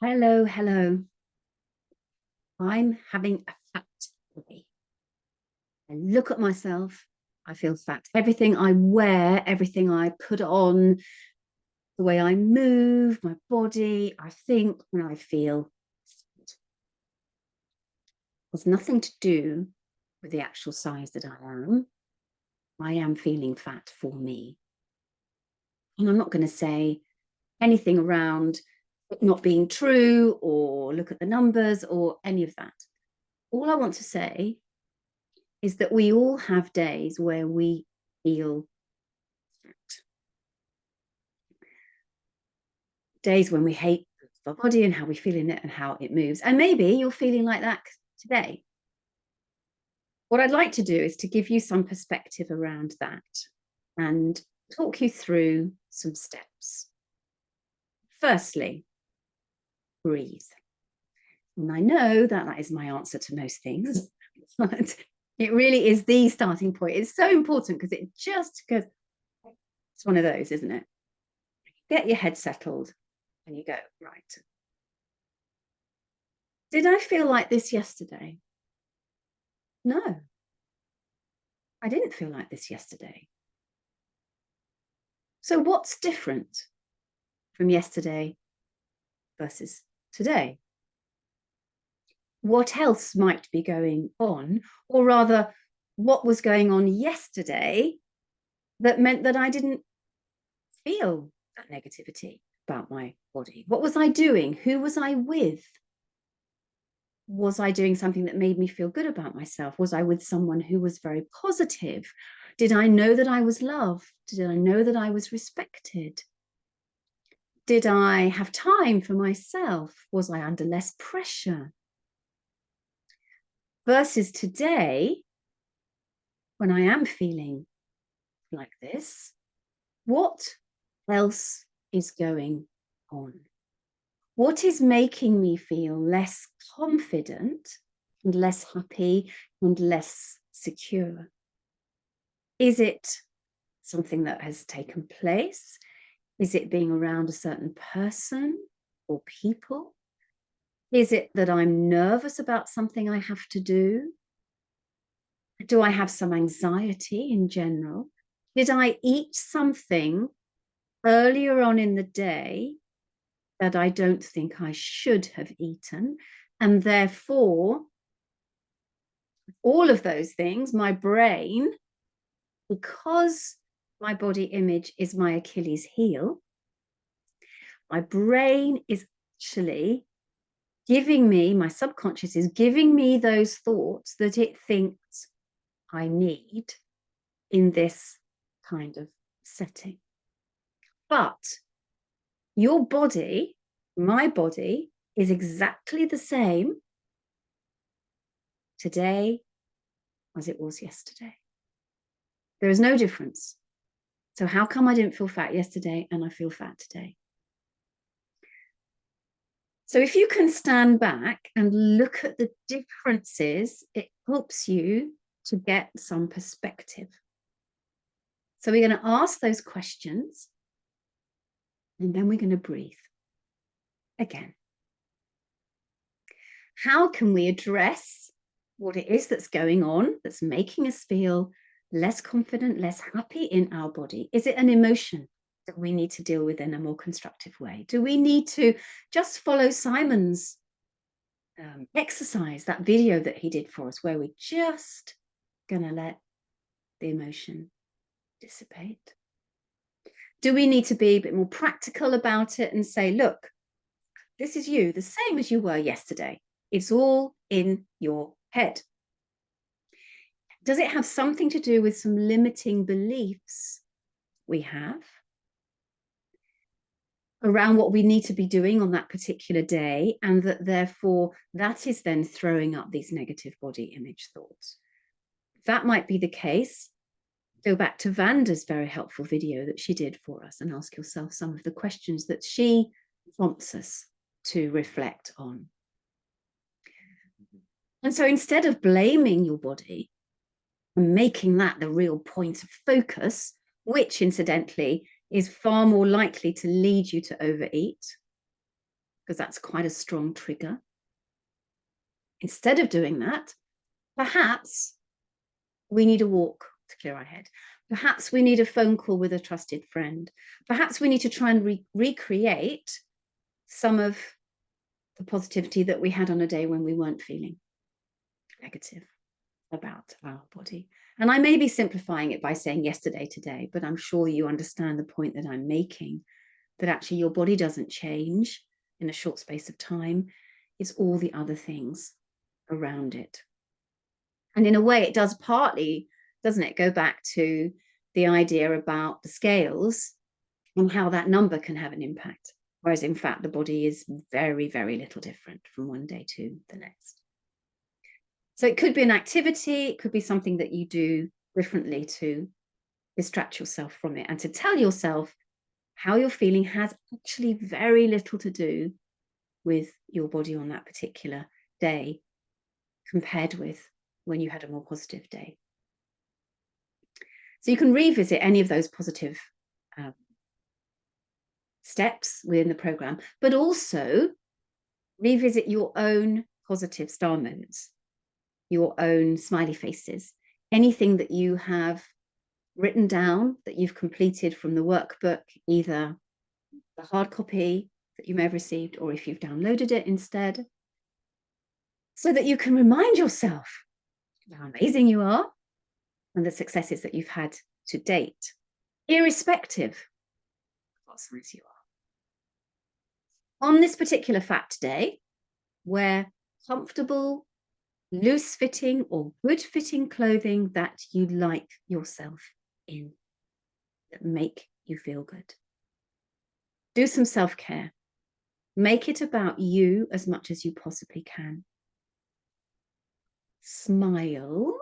Hello, hello. I'm having a fat day. I look at myself, I feel fat. Everything I wear, everything I put on, the way I move, my body, I think when I feel fat. It's nothing to do with the actual size that I am. I am feeling fat for me. And I'm not going to say anything around it not being true or look at the numbers or any of that. All I want to say is that we all have days where we feel fat. Days when we hate our body and how we feel in it and how it moves. And maybe you're feeling like that today. What I'd like to do is to give you some perspective around that and talk you through some steps. Firstly, breathe. And I know that that is my answer to most things, but it really is the starting point. It's so important because it just goes, it's one of those, isn't it? Get your head settled and you go, right. Did I feel like this yesterday? No, I didn't feel like this yesterday. So what's different from yesterday versus today? What else might be going on? Or rather, what was going on yesterday that meant that I didn't feel that negativity about my body? What was I doing? Who was I with? Was I doing something that made me feel good about myself? Was I with someone who was very positive? Did I know that I was loved? Did I know that I was respected? Did I have time for myself? Was I under less pressure? Versus today, when I am feeling like this, what else is going on? What is making me feel less confident and less happy and less secure? Is it something that has taken place? Is it being around a certain person or people? Is it that I'm nervous about something I have to do? Do I have some anxiety in general? Did I eat something earlier on in the day that I don't think I should have eaten? And therefore, all of those things, my brain, because my body image is my Achilles heel, my brain is actually giving me, my subconscious is giving me those thoughts that it thinks I need in this kind of setting. But your body, my body, is exactly the same today as it was yesterday. There is no difference. So how come I didn't feel fat yesterday and I feel fat today? So if you can stand back and look at the differences, it helps you to get some perspective. So we're going to ask those questions and then we're going to breathe again. How can we address what it is that's going on that's making us feel less confident, less happy in our body? Is it an emotion that we need to deal with in a more constructive way? Do we need to just follow Simon's exercise, that video that he did for us, where we're just going to let the emotion dissipate? Do we need to be a bit more practical about it and say, look, this is you, the same as you were yesterday. It's all in your head. Does it have something to do with some limiting beliefs we have around what we need to be doing on that particular day, and that therefore that is then throwing up these negative body image thoughts? If that might be the case, go back to Vanda's very helpful video that she did for us and ask yourself some of the questions that she prompts us to reflect on. And so instead of blaming your body and making that the real point of focus, which incidentally is far more likely to lead you to overeat, because that's quite a strong trigger. Instead of doing that, perhaps we need a walk to clear our head. Perhaps we need a phone call with a trusted friend. Perhaps we need to try and recreate some of the positivity that we had on a day when we weren't feeling negative about our body. And I may be simplifying it by saying yesterday, today, but I'm sure you understand the point that I'm making, that actually your body doesn't change in a short space of time. It's all the other things around it. And in a way, it does partly, doesn't it, go back to the idea about the scales and how that number can have an impact. Whereas in fact, the body is very, very little different from one day to the next. So it could be an activity, it could be something that you do differently to distract yourself from it, and to tell yourself how you're feeling has actually very little to do with your body on that particular day compared with when you had a more positive day. So you can revisit any of those positive steps within the program, but also revisit your own positive star moments, your own smiley faces, anything that you have written down that you've completed from the workbook, either the hard copy that you may have received, or if you've downloaded it instead, so that you can remind yourself how amazing you are and the successes that you've had to date, irrespective of what size you are. On this particular fact day, wear comfortable, loose-fitting or good-fitting clothing that you like yourself in, that make you feel good. Do some self-care. Make it about you as much as you possibly can. Smile.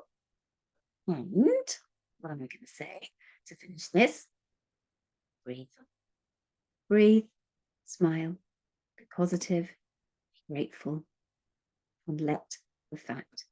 And what am I going to say to finish this? Breathe. Breathe, smile, be positive, be grateful, and let the fact